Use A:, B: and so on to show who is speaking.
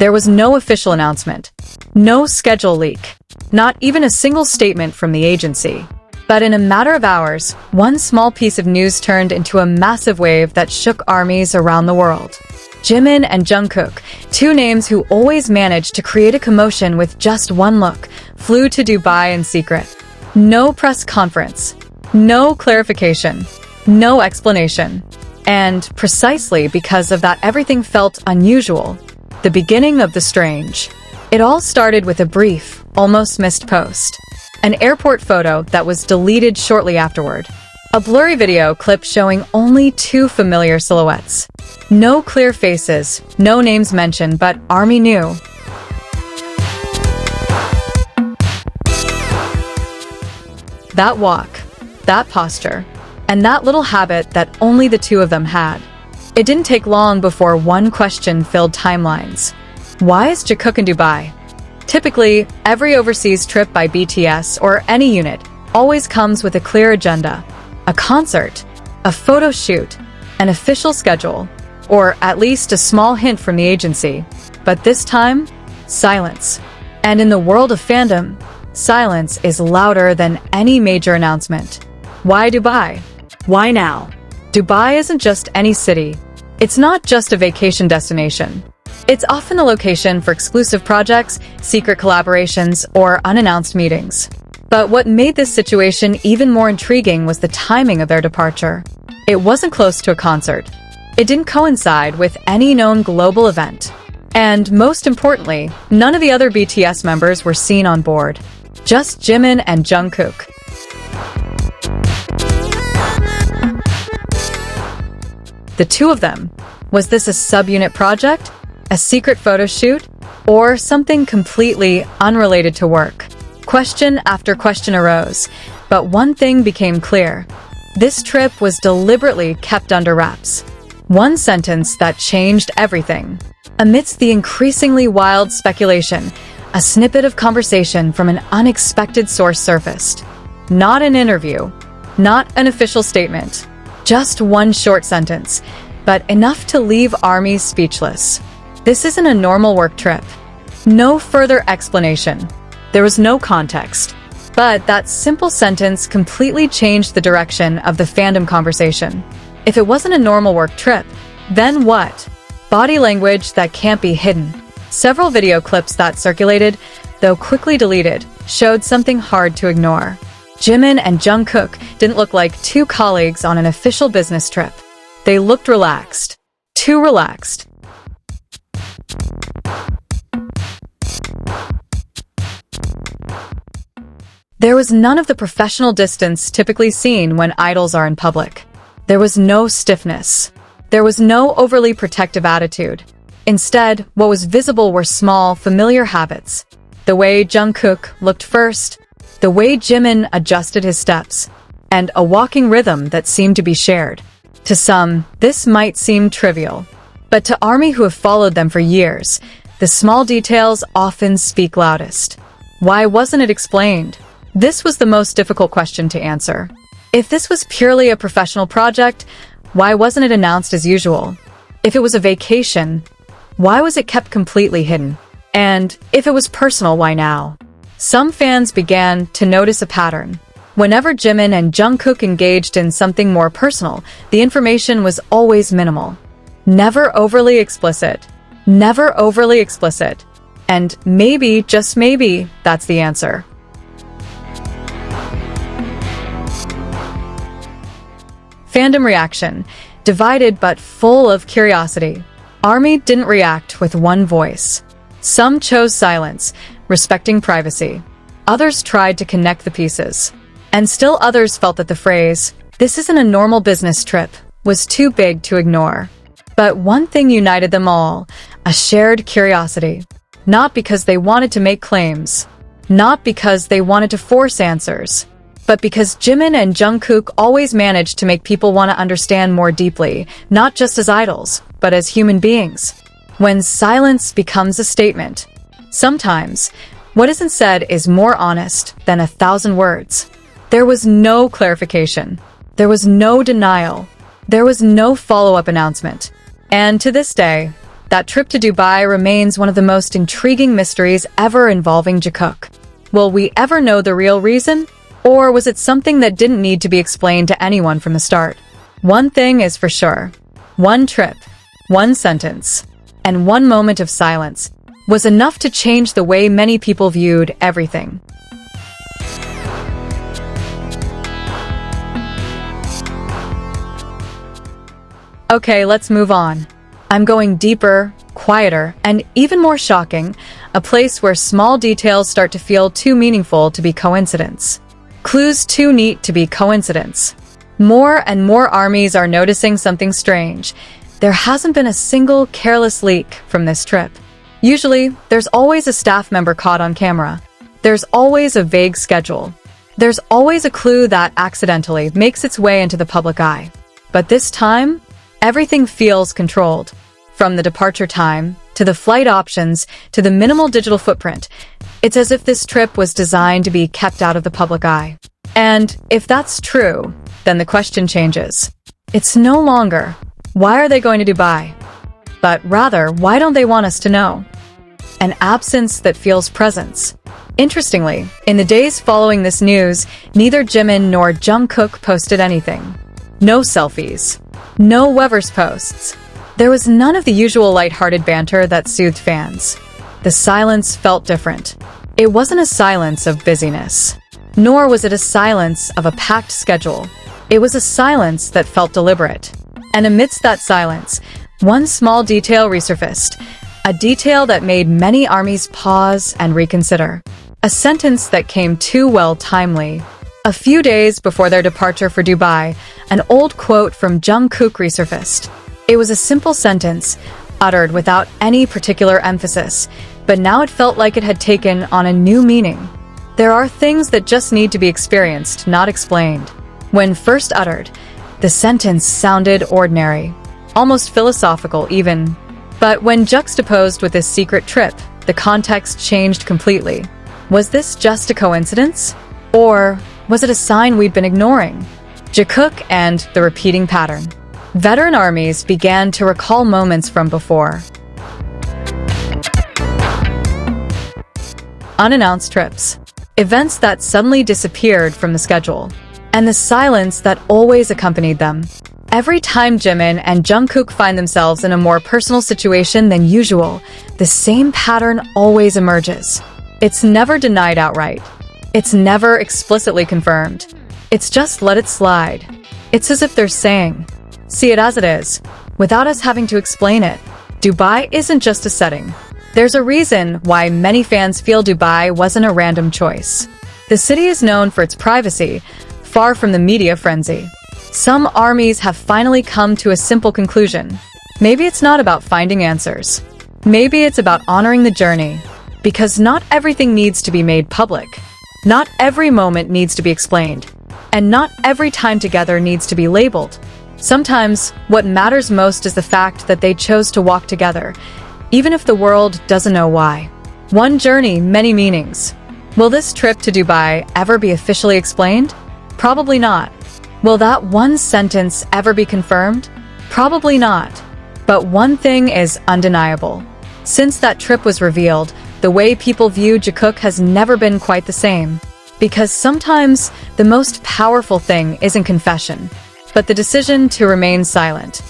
A: There was no official announcement, no schedule leak, not even a single statement from the agency. But in a matter of hours, one small piece of news turned into a massive wave that shook armies around the world. Jimin and Jungkook, two names who always managed to create a commotion with just one look, flew to Dubai in secret. No press conference, no clarification, no explanation. And precisely because of that, everything felt unusual. The beginning of the strange. It all started with a brief, almost missed post. An airport photo that was deleted shortly afterward. A blurry video clip showing only two familiar silhouettes. No clear faces, no names mentioned, but ARMY knew. That walk, that posture, and that little habit that only the two of them had. It didn't take long before one question filled timelines. Why is Jikook in Dubai? Typically, every overseas trip by BTS or any unit always comes with a clear agenda. A concert, a photo shoot, an official schedule, or at least a small hint from the agency. But this time, silence. And in the world of fandom, silence is louder than any major announcement. Why Dubai? Why now? Dubai isn't just any city. It's not just a vacation destination. It's often a location for exclusive projects, secret collaborations, or unannounced meetings. But what made this situation even more intriguing was the timing of their departure. It wasn't close to a concert. It didn't coincide with any known global event. And most importantly, none of the other BTS members were seen on board. Just Jimin and Jungkook. The two of them. Was this a subunit project? A secret photo shoot? Or something completely unrelated to work? Question after question arose, but one thing became clear. This trip was deliberately kept under wraps. One sentence that changed everything. Amidst the increasingly wild speculation, a snippet of conversation from an unexpected source surfaced. Not an interview, not an official statement, just one short sentence, but enough to leave armies speechless. This isn't a normal work trip. No further explanation. There was no context. But that simple sentence completely changed the direction of the fandom conversation. If it wasn't a normal work trip, then what? Body language that can't be hidden. Several video clips that circulated, though quickly deleted, showed something hard to ignore. Jimin and Jungkook didn't look like two colleagues on an official business trip. They looked relaxed. Too relaxed. There was none of the professional distance typically seen when idols are in public. There was no stiffness. There was no overly protective attitude. Instead, what was visible were small, familiar habits. The way Jungkook looked first, the way Jimin adjusted his steps, and a walking rhythm that seemed to be shared. To some, this might seem trivial. But to ARMY who have followed them for years, the small details often speak loudest. Why wasn't it explained? This was the most difficult question to answer. If this was purely a professional project, why wasn't it announced as usual? If it was a vacation, why was it kept completely hidden? And if it was personal, why now? Some fans began to notice a pattern. Whenever Jimin and Jungkook engaged in something more personal, the information was always minimal. Never overly explicit. Never overly explicit. And maybe, just maybe, that's the answer. Fandom reaction. Divided but full of curiosity. ARMY didn't react with one voice. Some chose silence, respecting privacy. Others tried to connect the pieces. And still others felt that the phrase, "This isn't a normal business trip," was too big to ignore. But one thing united them all, a shared curiosity. Not because they wanted to make claims, not because they wanted to force answers, but because Jimin and Jungkook always managed to make people want to understand more deeply, not just as idols, but as human beings. When silence becomes a statement, sometimes what isn't said is more honest than 1,000 words. There was no clarification. There was no denial. There was no follow-up announcement. And to this day, That trip to Dubai remains one of the most intriguing mysteries ever involving Jikook. Will we ever know the real reason? Or was it something that didn't need to be explained to anyone from the start? One thing is for sure. One trip, one sentence, and one moment of silence was enough to change the way many people viewed everything. Okay, let's move on. I'm going deeper, quieter, and even more shocking, a place where small details start to feel too meaningful to be coincidence. Clues too neat to be coincidence. More and more armies are noticing something strange. There hasn't been a single careless leak from this trip. Usually, there's always a staff member caught on camera. There's always a vague schedule. There's always a clue that accidentally makes its way into the public eye. But this time, everything feels controlled. From the departure time, to the flight options, to the minimal digital footprint, it's as if this trip was designed to be kept out of the public eye. And if that's true, then the question changes. It's no longer, why are they going to Dubai? But rather, why don't they want us to know? An absence that feels presence. Interestingly, in the days following this news, neither Jimin nor Jungkook posted anything. No selfies. No Weverse posts. There was none of the usual lighthearted banter that soothed fans. The silence felt different. It wasn't a silence of busyness, nor was it a silence of a packed schedule. It was a silence that felt deliberate. And amidst that silence, one small detail resurfaced, a detail that made many armies pause and reconsider. A sentence that came too well timely. A few days before their departure for Dubai, an old quote from Jungkook resurfaced. It was a simple sentence, uttered without any particular emphasis, but now it felt like it had taken on a new meaning. There are things that just need to be experienced, not explained. When first uttered, the sentence sounded ordinary, almost philosophical even. But when juxtaposed with this secret trip, the context changed completely. Was this just a coincidence? Or was it a sign we'd been ignoring? Jikook and the repeating pattern. Veteran armies began to recall moments from before. Unannounced trips. Events that suddenly disappeared from the schedule. And the silence that always accompanied them. Every time Jimin and Jungkook find themselves in a more personal situation than usual, the same pattern always emerges. It's never denied outright. It's never explicitly confirmed. It's just let it slide. It's as if they're saying, see it as it is, without us having to explain it. Dubai isn't just a setting. There's a reason why many fans feel Dubai wasn't a random choice. The city is known for its privacy, far from the media frenzy. Some armies have finally come to a simple conclusion. Maybe it's not about finding answers. Maybe it's about honoring the journey. Because not everything needs to be made public. Not every moment needs to be explained. And not every time together needs to be labeled. Sometimes, what matters most is the fact that they chose to walk together, even if the world doesn't know why. One journey, many meanings. Will this trip to Dubai ever be officially explained? Probably not. Will that one sentence ever be confirmed? Probably not. But one thing is undeniable. Since that trip was revealed, the way people view Jikook has never been quite the same. Because sometimes, the most powerful thing isn't confession, but the decision to remain silent.